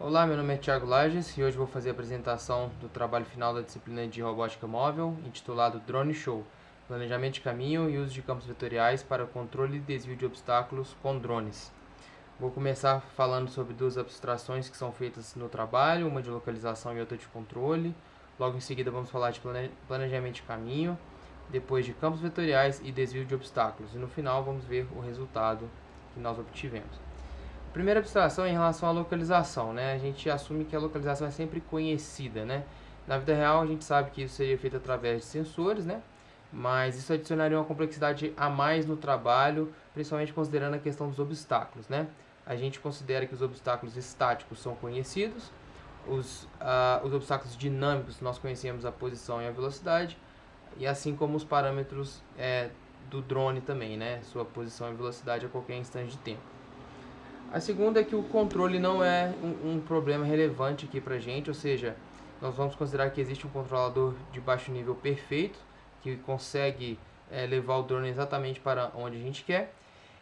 Olá, meu nome é Thiago Lages e hoje vou fazer a apresentação do trabalho final da disciplina de Robótica Móvel, intitulado Drone Show, Planejamento de Caminho e Uso de Campos Vetoriais para Controle e Desvio de Obstáculos com Drones. Vou começar falando sobre duas abstrações que são feitas no trabalho, uma de localização e outra de controle. Logo em seguida vamos falar de planejamento de caminho, depois de campos vetoriais e desvio de obstáculos. E no final vamos ver o resultado que nós obtivemos. A primeira abstração é em relação à localização, né? A gente assume que a localização é sempre conhecida, né? Na vida real a gente sabe que isso seria feito através de sensores, né? Mas isso adicionaria uma complexidade a mais no trabalho, principalmente considerando a questão dos obstáculos, né? A gente considera que os obstáculos estáticos são conhecidos, os obstáculos dinâmicos nós conhecemos a posição e a velocidade, e assim como os parâmetros do drone também, né? Sua posição e velocidade a qualquer instante de tempo. A segunda é que o controle não é um problema relevante aqui pra gente, ou seja, nós vamos considerar que existe um controlador de baixo nível perfeito, que consegue levar o drone exatamente para onde a gente quer,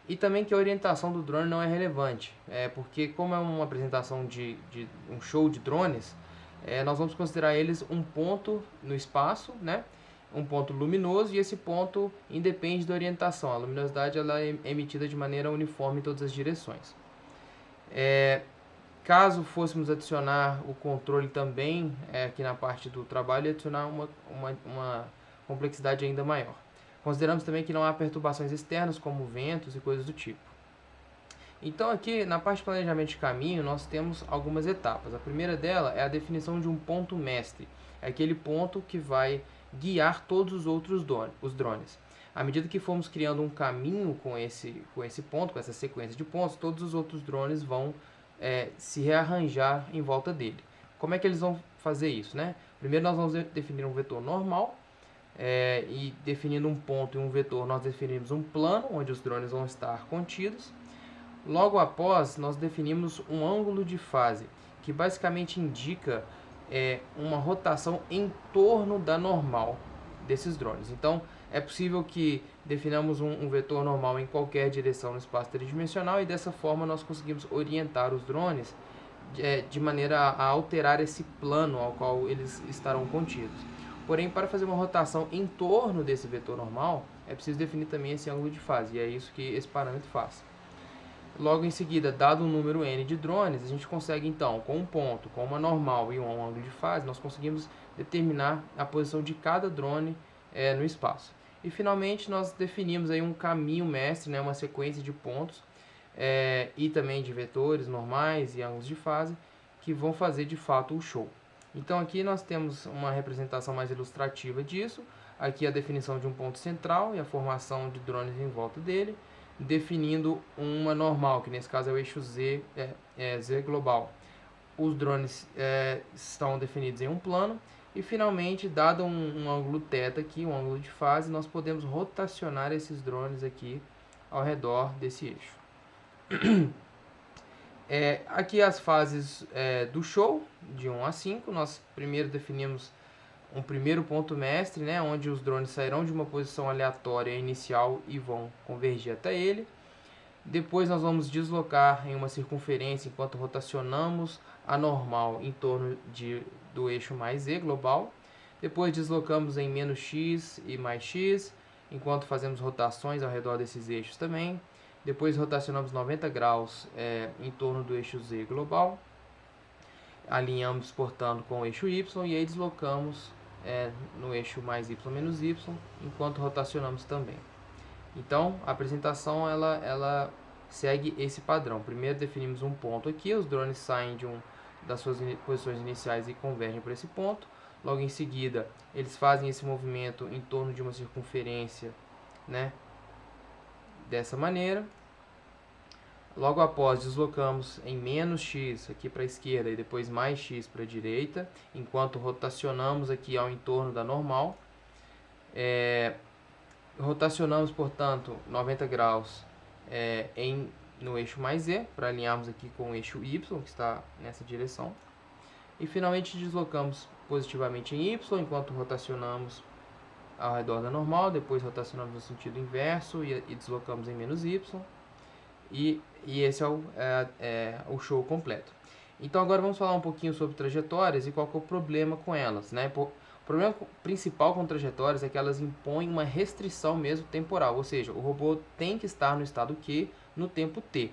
e também que a orientação do drone não é relevante, porque como é uma apresentação de um show de drones, nós vamos considerar eles um ponto no espaço, né? Um ponto luminoso, e esse ponto independe da orientação. A luminosidade ela é emitida de maneira uniforme em todas as direções. Caso fôssemos adicionar o controle também aqui na parte do trabalho, adicionar uma complexidade ainda maior. Consideramos também que não há perturbações externas, como ventos e coisas do tipo. Então aqui na parte de planejamento de caminho nós temos algumas etapas. A primeira dela é a definição de um ponto mestre. É aquele ponto que vai guiar todos os outros drones. À medida que formos criando um caminho com esse ponto, com essa sequência de pontos, todos os outros drones vão se rearranjar em volta dele. Como é que eles vão fazer isso, né? Primeiro nós vamos definir um vetor normal, e definindo um ponto e um vetor nós definimos um plano onde os drones vão estar contidos. Logo após, nós definimos um ângulo de fase, que basicamente indica uma rotação em torno da normal desses drones. Então, é possível que definamos um vetor normal em qualquer direção no espaço tridimensional, e dessa forma nós conseguimos orientar os drones de maneira a alterar esse plano ao qual eles estarão contidos. Porém, para fazer uma rotação em torno desse vetor normal, é preciso definir também esse ângulo de fase, e é isso que esse parâmetro faz. Logo em seguida, dado um número n de drones, a gente consegue então, com um ponto, com uma normal e um ângulo de fase, nós conseguimos determinar a posição de cada drone no espaço. E finalmente nós definimos aí um caminho mestre, né, uma sequência de pontos e também de vetores normais e ângulos de fase que vão fazer de fato o show. Então aqui nós temos uma representação mais ilustrativa disso. Aqui a definição de um ponto central e a formação de drones em volta dele, definindo uma normal, que nesse caso é o eixo Z, Z global. Os drones estão definidos em um plano, e finalmente, dado um ângulo θ aqui, um ângulo de fase, nós podemos rotacionar esses drones aqui ao redor desse eixo. Aqui as fases do show, de 1 a 5, nós primeiro definimos um primeiro ponto mestre, né, onde os drones sairão de uma posição aleatória inicial e vão convergir até ele. Depois nós vamos deslocar em uma circunferência enquanto rotacionamos a normal em torno do eixo mais Z global. Depois deslocamos em menos x e mais x, enquanto fazemos rotações ao redor desses eixos também. Depois rotacionamos 90 graus em torno do eixo Z global. Alinhamos, portanto, com o eixo Y, e aí deslocamos no eixo mais y menos y, enquanto rotacionamos também. Então, a apresentação ela segue esse padrão. Primeiro definimos um ponto aqui, os drones saem das suas posições iniciais e convergem para esse ponto. Logo em seguida, eles fazem esse movimento em torno de uma circunferência, né, dessa maneira. Logo após, deslocamos em menos x aqui para a esquerda e depois mais x para a direita, enquanto rotacionamos aqui ao entorno da normal. Rotacionamos, portanto, 90 graus no eixo mais z, para alinharmos aqui com o eixo y, que está nessa direção. E finalmente deslocamos positivamente em y, enquanto rotacionamos ao redor da normal. Depois rotacionamos no sentido inverso e deslocamos em menos y. E esse é o show completo. Então agora vamos falar um pouquinho sobre trajetórias e qual que é o problema com elas, né? O problema principal com trajetórias é que elas impõem uma restrição mesmo temporal, ou seja, o robô tem que estar no estado Q no tempo T.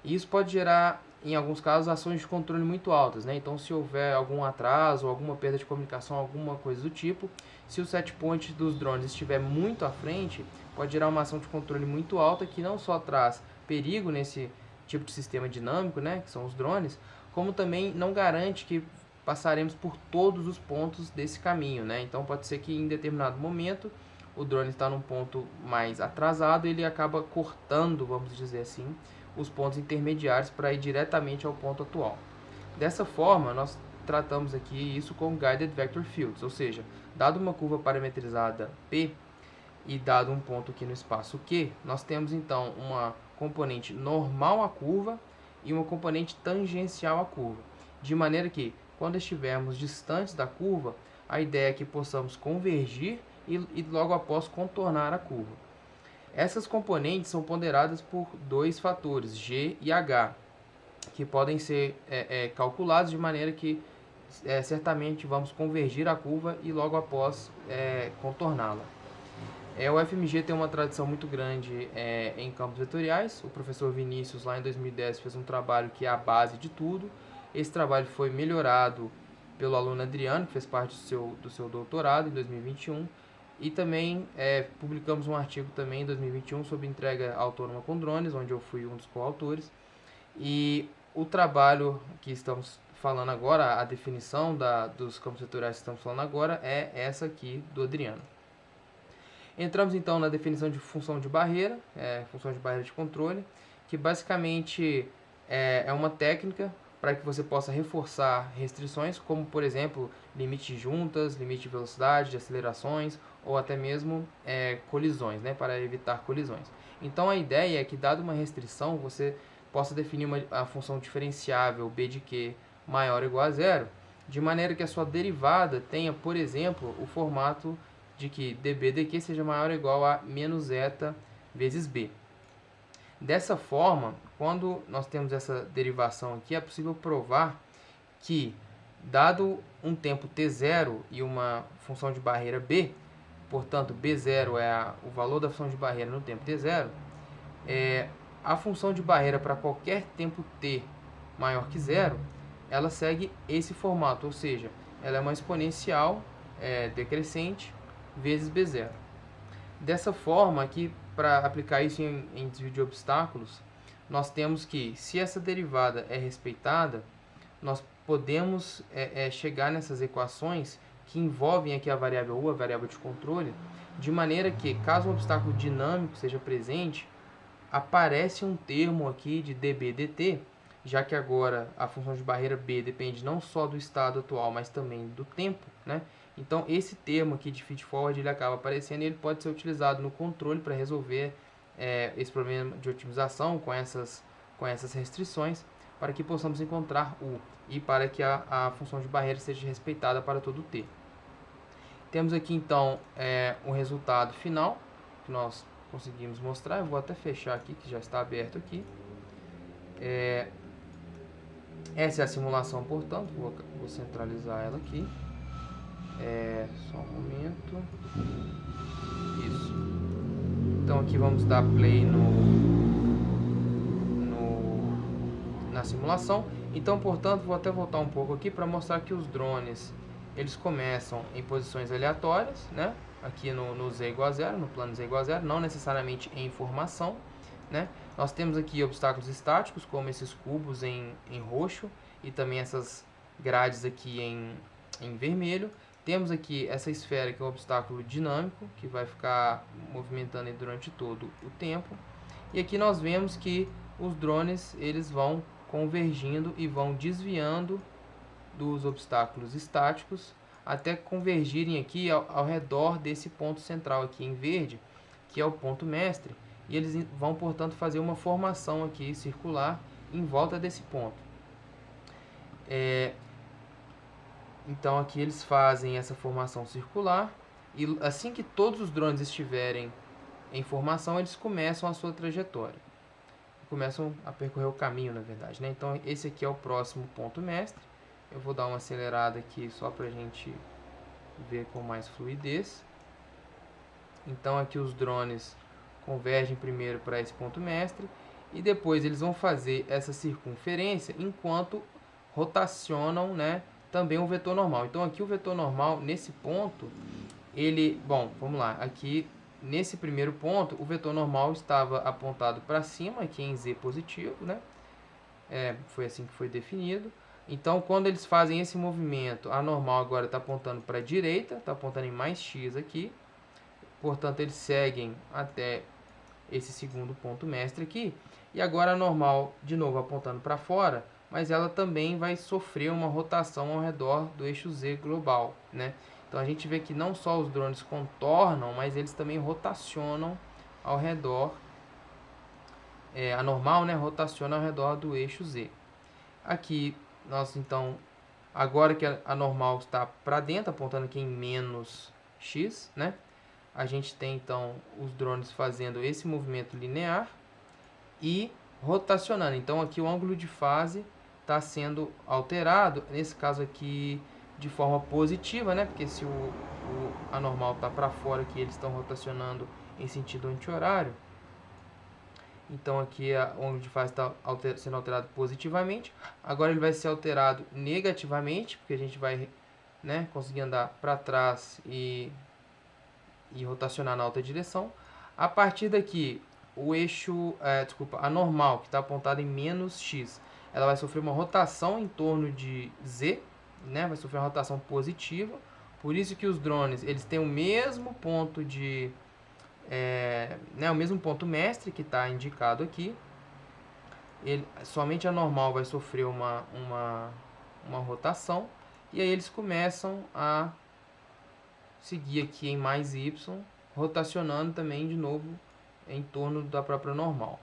E isso pode gerar, em alguns casos, ações de controle muito altas, né? Então, se houver algum atraso, alguma perda de comunicação, alguma coisa do tipo, se o set point dos drones estiver muito à frente, pode gerar uma ação de controle muito alta que não só traz perigo nesse tipo de sistema dinâmico, né, que são os drones, como também não garante que passaremos por todos os pontos desse caminho, né? Então, pode ser que em determinado momento o drone está num ponto mais atrasado e ele acaba cortando, vamos dizer assim, os pontos intermediários para ir diretamente ao ponto atual. Dessa forma, nós tratamos aqui isso com Guided Vector Fields, ou seja, dado uma curva parametrizada P e dado um ponto aqui no espaço Q, nós temos então uma componente normal à curva e uma componente tangencial à curva, de maneira que, quando estivermos distantes da curva, a ideia é que possamos convergir e logo após contornar a curva. Essas componentes são ponderadas por dois fatores, G e H, que podem ser calculados de maneira que certamente vamos convergir a curva e logo após contorná-la. O FMG tem uma tradição muito grande em campos vetoriais. O professor Vinícius, lá em 2010, fez um trabalho que é a base de tudo. Esse trabalho foi melhorado pelo aluno Adriano, que fez parte do seu doutorado em 2021. E também publicamos um artigo também em 2021 sobre entrega autônoma com drones, onde eu fui um dos coautores. E o trabalho que estamos falando agora, a definição dos campos vetoriais que estamos falando agora, é essa aqui do Adriano. Entramos então na definição de função de barreira, função de barreira de controle, que basicamente é uma técnica para que você possa reforçar restrições, como por exemplo, limite de juntas, limite de velocidade, de acelerações, ou até mesmo colisões, né, para evitar colisões. Então a ideia é que, dada uma restrição, você possa definir a função diferenciável B de Q maior ou igual a zero, de maneira que a sua derivada tenha, por exemplo, o formato de que dB dq seja maior ou igual a menos zeta vezes b. Dessa forma, quando nós temos essa derivação aqui, é possível provar que, dado um tempo t0 e uma função de barreira b, portanto, b0 é o valor da função de barreira no tempo t0, a função de barreira para qualquer tempo t maior que zero, ela segue esse formato, ou seja, ela é uma exponencial decrescente vezes b0. Dessa forma, aqui, para aplicar isso em desvio de obstáculos, nós temos que, se essa derivada é respeitada, nós podemos chegar nessas equações que envolvem aqui a variável U, a variável de controle, de maneira que, caso um obstáculo dinâmico seja presente, aparece um termo aqui de dB dt, já que agora a função de barreira B depende não só do estado atual, mas também do tempo, né? Então, esse termo aqui de feedforward ele acaba aparecendo e ele pode ser utilizado no controle para resolver esse problema de otimização com essas restrições, para que possamos encontrar U e para que a função de barreira seja respeitada para todo T. Temos aqui, então, o resultado final que nós conseguimos mostrar. Eu vou até fechar aqui, que já está aberto aqui. Essa é a simulação, portanto, vou centralizar ela aqui. Só um momento. Isso. Então aqui vamos dar play na simulação. Então, portanto, vou até voltar um pouco aqui para mostrar que os drones eles começam em posições aleatórias, né? Aqui no z igual a zero, no plano z igual a zero, não necessariamente em formação, né? Nós temos aqui obstáculos estáticos, como esses cubos em roxo e também essas grades aqui em vermelho. Temos aqui essa esfera, que é um obstáculo dinâmico, que vai ficar movimentando durante todo o tempo. E aqui nós vemos que os drones eles vão convergindo e vão desviando dos obstáculos estáticos até convergirem aqui ao redor desse ponto central aqui em verde, que é o ponto mestre. E eles vão, portanto, fazer uma formação aqui circular em volta desse ponto. Então aqui eles fazem essa formação circular e assim que todos os drones estiverem em formação, eles começam a sua trajetória. Vou começam a percorrer o caminho, na verdade, né? Então esse aqui é o próximo ponto mestre. Eu vou dar uma acelerada aqui só para a gente ver com mais fluidez. Então aqui os drones convergem primeiro para esse ponto mestre e depois eles vão fazer essa circunferência enquanto rotacionam, né, também o vetor normal. Então aqui o vetor normal nesse ponto, bom, vamos lá, aqui nesse primeiro ponto o vetor normal estava apontado para cima, aqui em z positivo, né? Foi assim que foi definido. Então quando eles fazem esse movimento, a normal agora está apontando para a direita, está apontando em mais x aqui. Portanto, eles seguem até esse segundo ponto mestre aqui. E agora a normal, de novo, apontando para fora, mas ela também vai sofrer uma rotação ao redor do eixo Z global, né? Então a gente vê que não só os drones contornam, mas eles também rotacionam ao redor, a normal, né, rotaciona ao redor do eixo Z. Aqui, nós então, agora que a normal está para dentro, apontando aqui em menos x, né? A gente tem então os drones fazendo esse movimento linear e rotacionando. Então aqui o ângulo de fase está sendo alterado, nesse caso aqui de forma positiva, né? Porque se a normal está para fora aqui, eles estão rotacionando em sentido anti-horário. Então aqui o ângulo de fase está sendo alterado positivamente. Agora ele vai ser alterado negativamente, porque a gente vai, né, conseguir andar para trás e rotacionar na outra direção. A partir daqui, o eixo, a normal, que está apontada em menos x, ela vai sofrer uma rotação em torno de z, né? Vai sofrer uma rotação positiva. Por isso que os drones, eles têm o mesmo ponto de, né, o mesmo ponto mestre que está indicado aqui. Somente a normal vai sofrer uma rotação. E aí eles começam a seguir aqui em mais y, rotacionando também de novo em torno da própria normal.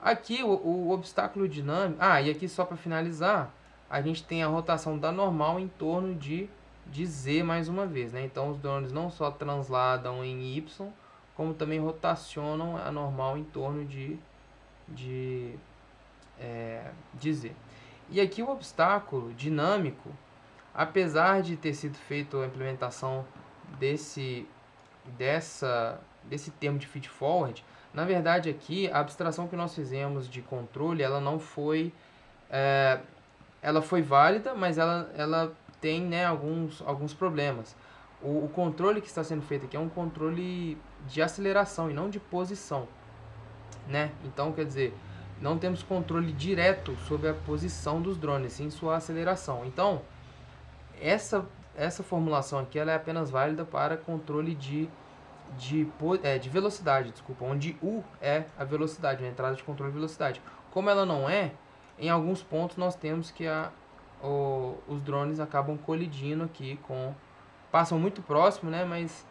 Aqui o obstáculo dinâmico... e aqui só para finalizar, a gente tem a rotação da normal em torno de z mais uma vez, né? Então os drones não só transladam em y, como também rotacionam a normal em torno de z. E aqui o obstáculo dinâmico, apesar de ter sido feita a implementação desse termo de feed-forward, na verdade aqui a abstração que nós fizemos de controle, ela não foi, ela foi válida, mas ela tem, né, alguns problemas. O controle que está sendo feito aqui é um controle de aceleração e não de posição, né? Então, quer dizer, não temos controle direto sobre a posição dos drones, sim sua aceleração. Então, essa formulação aqui ela é apenas válida para controle de velocidade, desculpa, onde U é a velocidade, a entrada de controle de velocidade. Como ela não é, em alguns pontos nós temos que os drones acabam colidindo aqui passam muito próximo, né, mas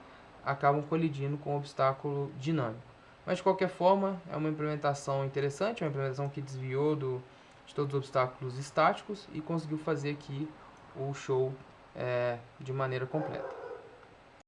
acabam colidindo com o obstáculo dinâmico. Mas de qualquer forma, é uma implementação interessante, é uma implementação que desviou de todos os obstáculos estáticos e conseguiu fazer aqui o show de maneira completa.